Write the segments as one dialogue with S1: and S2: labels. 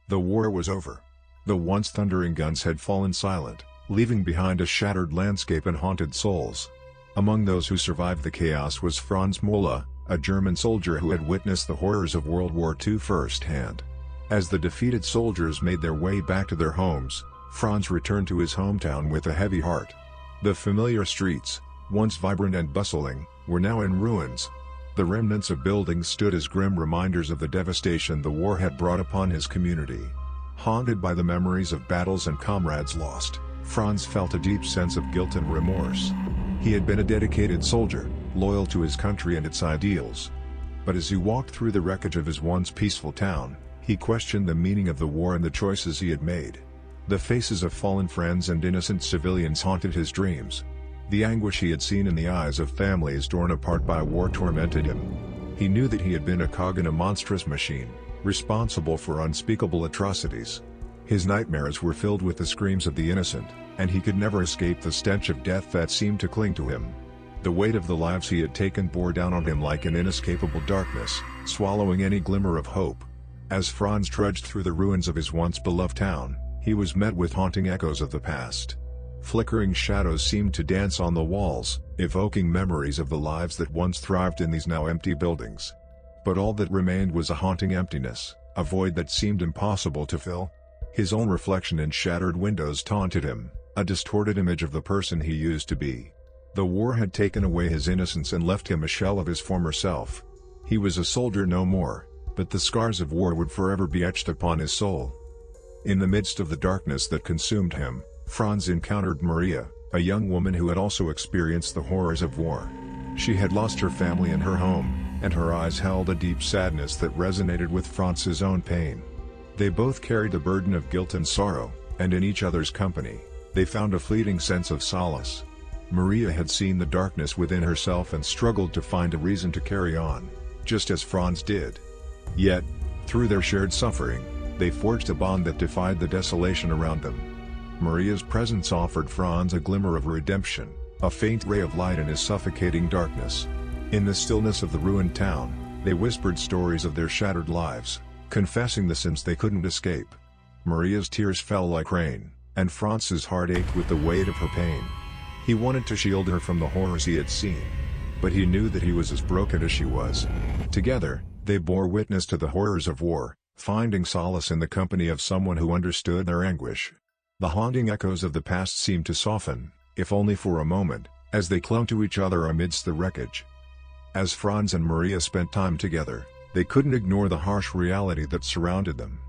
S1: The war was over. The once thundering guns had fallen silent, leaving behind a shattered landscape and haunted souls. Among those who survived the chaos was Franz Mola, a German soldier who had witnessed the horrors of World War II firsthand. As the defeated soldiers made their way back to their homes, Franz returned to his hometown with a heavy heart. The familiar streets, once vibrant and bustling, were now in ruins. The remnants of buildings stood as grim reminders of the devastation the war had brought upon his community. Haunted by the memories of battles and comrades lost, Franz felt a deep sense of guilt and remorse. He had been a dedicated soldier, loyal to his country and its ideals. But as he walked through the wreckage of his once peaceful town, he questioned the meaning of the war and the choices he had made. The faces of fallen friends and innocent civilians haunted his dreams. The anguish he had seen in the eyes of families torn apart by war tormented him. He knew that he had been a cog in a monstrous machine, responsible for unspeakable atrocities. His nightmares were filled with the screams of the innocent, and he could never escape the stench of death that seemed to cling to him. The weight of the lives he had taken bore down on him like an inescapable darkness, swallowing any glimmer of hope. As Franz trudged through the ruins of his once beloved town, he was met with haunting echoes of the past. Flickering shadows seemed to dance on the walls, evoking memories of the lives that once thrived in these now empty buildings. But all that remained was a haunting emptiness, a void that seemed impossible to fill. His own reflection in shattered windows taunted him, a distorted image of the person he used to be. The war had taken away his innocence and left him a shell of his former self. He was a soldier no more, but the scars of war would forever be etched upon his soul. In the midst of the darkness that consumed him, Franz encountered Maria, a young woman who had also experienced the horrors of war. She had lost her family and her home, and her eyes held a deep sadness that resonated with Franz's own pain. They both carried the burden of guilt and sorrow, and in each other's company, they found a fleeting sense of solace. Maria had seen the darkness within herself and struggled to find a reason to carry on, just as Franz did. Yet, through their shared suffering, they forged a bond that defied the desolation around them. Maria's presence offered Franz a glimmer of redemption, a faint ray of light in his suffocating darkness. In the stillness of the ruined town, they whispered stories of their shattered lives, confessing the sins they couldn't escape. Maria's tears fell like rain, and Franz's heart ached with the weight of her pain. He wanted to shield her from the horrors he had seen, but he knew that he was as broken as she was. Together, they bore witness to the horrors of war, finding solace in the company of someone who understood their anguish. The haunting echoes of the past seemed to soften, if only for a moment, as they clung to each other amidst the wreckage. As Franz and Maria spent time together, they couldn't ignore the harsh reality that surrounded them.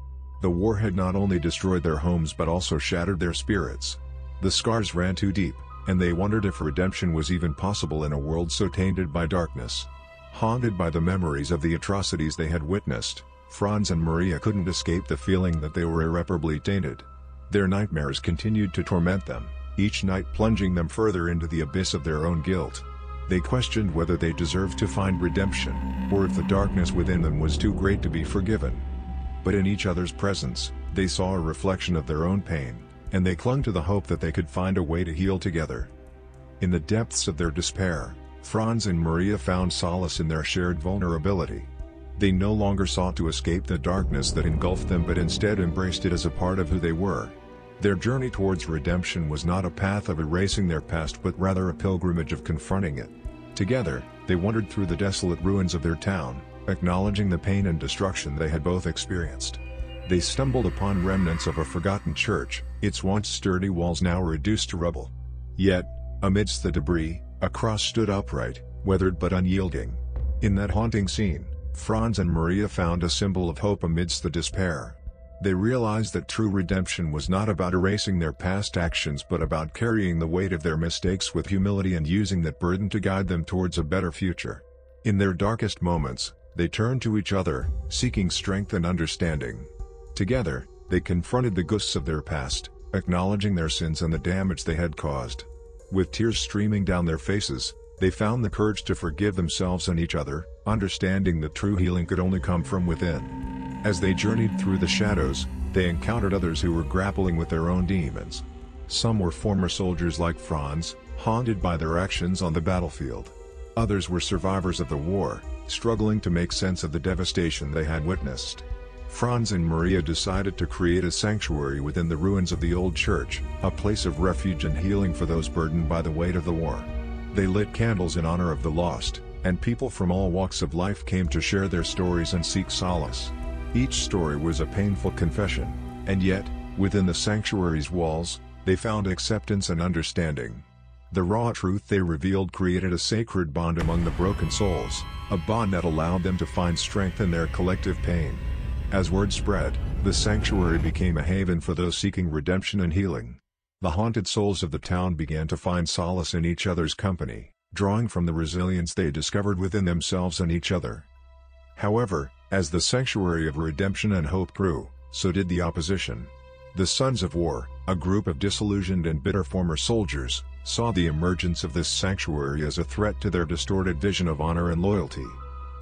S1: The war had not only destroyed their homes but also shattered their spirits. The scars ran too deep, and they wondered if redemption was even possible in a world so tainted by darkness. Haunted by the memories of the atrocities they had witnessed, Franz and Maria couldn't escape the feeling that they were irreparably tainted. Their nightmares continued to torment them, each night plunging them further into the abyss of their own guilt. They questioned whether they deserved to find redemption, or if the darkness within them was too great to be forgiven. But in each other's presence, they saw a reflection of their own pain, and they clung to the hope that they could find a way to heal together. In the depths of their despair, Franz and Maria found solace in their shared vulnerability. They no longer sought to escape the darkness that engulfed them but instead embraced it as a part of who they were. Their journey towards redemption was not a path of erasing their past but rather a pilgrimage of confronting it. Together, they wandered through the desolate ruins of their town, acknowledging the pain and destruction they had both experienced. They stumbled upon remnants of a forgotten church, its once sturdy walls now reduced to rubble. Yet, amidst the debris, a cross stood upright, weathered but unyielding. In that haunting scene, Franz and Maria found a symbol of hope amidst the despair. They realized that true redemption was not about erasing their past actions but about carrying the weight of their mistakes with humility and using that burden to guide them towards a better future. In their darkest moments, they turned to each other, seeking strength and understanding. Together, they confronted the ghosts of their past, acknowledging their sins and the damage they had caused. With tears streaming down their faces, they found the courage to forgive themselves and each other, understanding that true healing could only come from within. As they journeyed through the shadows, they encountered others who were grappling with their own demons. Some were former soldiers like Franz, haunted by their actions on the battlefield. Others were survivors of the war, struggling to make sense of the devastation they had witnessed. Franz and Maria decided to create a sanctuary within the ruins of the old church, a place of refuge and healing for those burdened by the weight of the war. They lit candles in honor of the lost, and people from all walks of life came to share their stories and seek solace. Each story was a painful confession, and yet, within the sanctuary's walls, they found acceptance and understanding. The raw truth they revealed created a sacred bond among the broken souls, a bond that allowed them to find strength in their collective pain. As word spread, the sanctuary became a haven for those seeking redemption and healing. The haunted souls of the town began to find solace in each other's company, drawing from the resilience they discovered within themselves and each other. However, as the sanctuary of redemption and hope grew, so did the opposition. The Sons of War, a group of disillusioned and bitter former soldiers, saw the emergence of this sanctuary as a threat to their distorted vision of honor and loyalty.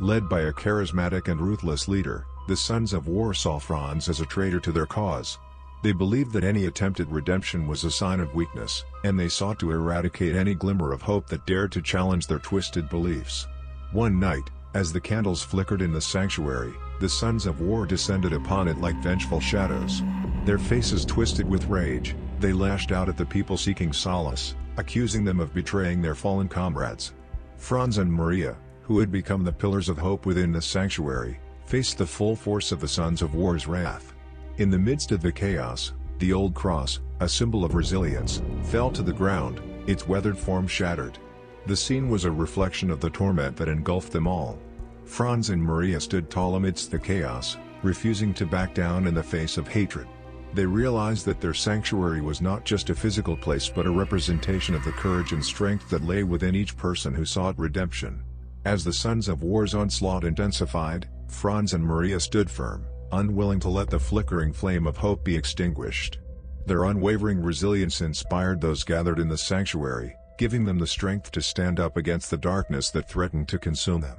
S1: Led by a charismatic and ruthless leader, the Sons of War saw Franz as a traitor to their cause. They believed that any attempted redemption was a sign of weakness, and they sought to eradicate any glimmer of hope that dared to challenge their twisted beliefs. One night, as the candles flickered in the sanctuary, the Sons of War descended upon it like vengeful shadows. Their faces twisted with rage, they lashed out at the people seeking solace, accusing them of betraying their fallen comrades. Franz and Maria, who had become the pillars of hope within the sanctuary, faced the full force of the Sons of War's wrath. In the midst of the chaos, the old cross, a symbol of resilience, fell to the ground, its weathered form shattered. The scene was a reflection of the torment that engulfed them all. Franz and Maria stood tall amidst the chaos, refusing to back down in the face of hatred. They realized that their sanctuary was not just a physical place but a representation of the courage and strength that lay within each person who sought redemption. As the Sons of War's onslaught intensified, Franz and Maria stood firm, unwilling to let the flickering flame of hope be extinguished. Their unwavering resilience inspired those gathered in the sanctuary, giving them the strength to stand up against the darkness that threatened to consume them.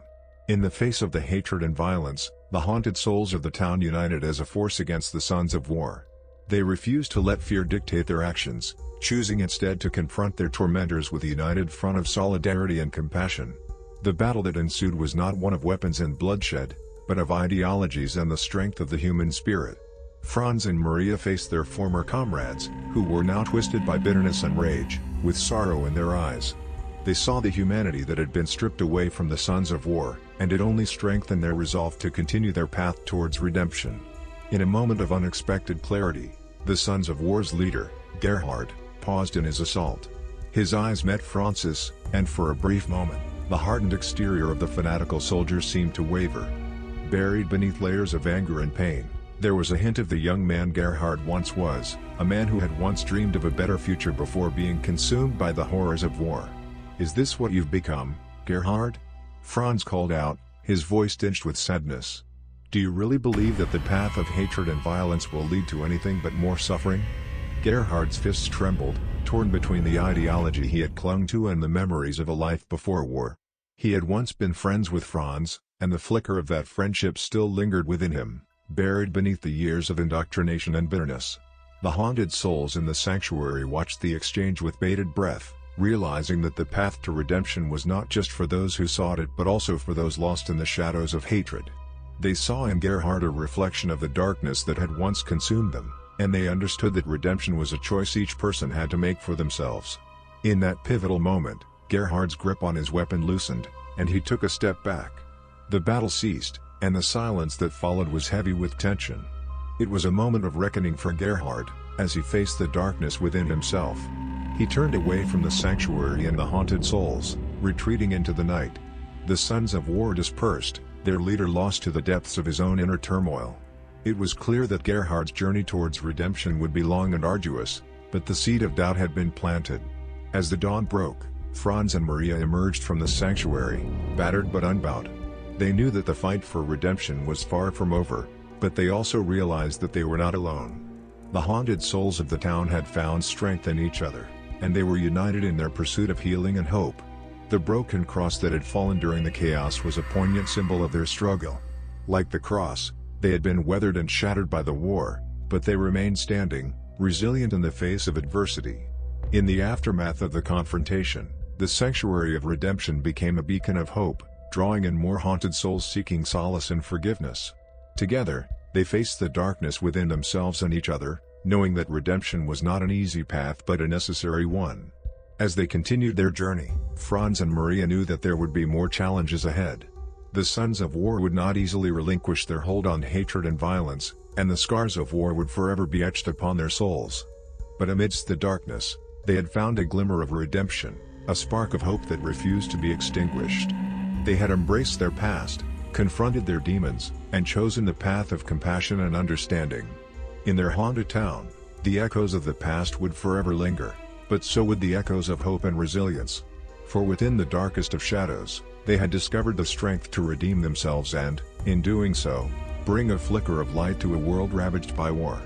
S1: In the face of the hatred and violence, the haunted souls of the town united as a force against the Sons of War. They refused to let fear dictate their actions, choosing instead to confront their tormentors with a united front of solidarity and compassion. The battle that ensued was not one of weapons and bloodshed, but of ideologies and the strength of the human spirit. Franz and Maria faced their former comrades, who were now twisted by bitterness and rage, with sorrow in their eyes. They saw the humanity that had been stripped away from the Sons of War, and it only strengthened their resolve to continue their path towards redemption. In a moment of unexpected clarity, the Sons of War's leader, Gerhard, paused in his assault. His eyes met Franz's, and for a brief moment, the hardened exterior of the fanatical soldier seemed to waver. Buried beneath layers of anger and pain, there was a hint of the young man Gerhard once was, a man who had once dreamed of a better future before being consumed by the horrors of war. "Is this what you've become, Gerhard?" Franz called out, his voice tinged with sadness. "Do you really believe that the path of hatred and violence will lead to anything but more suffering?" Gerhard's fists trembled, torn between the ideology he had clung to and the memories of a life before war. He had once been friends with Franz, and the flicker of that friendship still lingered within him, buried beneath the years of indoctrination and bitterness. The haunted souls in the sanctuary watched the exchange with bated breath, realizing that the path to redemption was not just for those who sought it but also for those lost in the shadows of hatred. They saw in Gerhard a reflection of the darkness that had once consumed them, and they understood that redemption was a choice each person had to make for themselves. In that pivotal moment, Gerhard's grip on his weapon loosened, and he took a step back. The battle ceased, and the silence that followed was heavy with tension. It was a moment of reckoning for Gerhard, as he faced the darkness within himself. He turned away from the sanctuary and the haunted souls, retreating into the night. The Sons of War dispersed, their leader lost to the depths of his own inner turmoil. It was clear that Gerhard's journey towards redemption would be long and arduous, but the seed of doubt had been planted. As the dawn broke, Franz and Maria emerged from the sanctuary, battered but unbowed. They knew that the fight for redemption was far from over, but they also realized that they were not alone. The haunted souls of the town had found strength in each other, and they were united in their pursuit of healing and hope. The broken cross that had fallen during the chaos was a poignant symbol of their struggle. Like the cross, they had been weathered and shattered by the war, but they remained standing, resilient in the face of adversity. In the aftermath of the confrontation, the sanctuary of redemption became a beacon of hope, drawing in more haunted souls seeking solace and forgiveness. Together, They faced the darkness within themselves and each other, knowing that redemption was not an easy path but a necessary one. As they continued their journey, Franz and Maria knew that there would be more challenges ahead. The sons of war would not easily relinquish their hold on hatred and violence, and the scars of war would forever be etched upon their souls. But amidst the darkness, they had found a glimmer of redemption, a spark of hope that refused to be extinguished. They had embraced their past, confronted their demons, and chosen the path of compassion and understanding. In their haunted town, the echoes of the past would forever linger, but so would the echoes of hope and resilience. For within the darkest of shadows, they had discovered the strength to redeem themselves and, in doing so, bring a flicker of light to a world ravaged by war.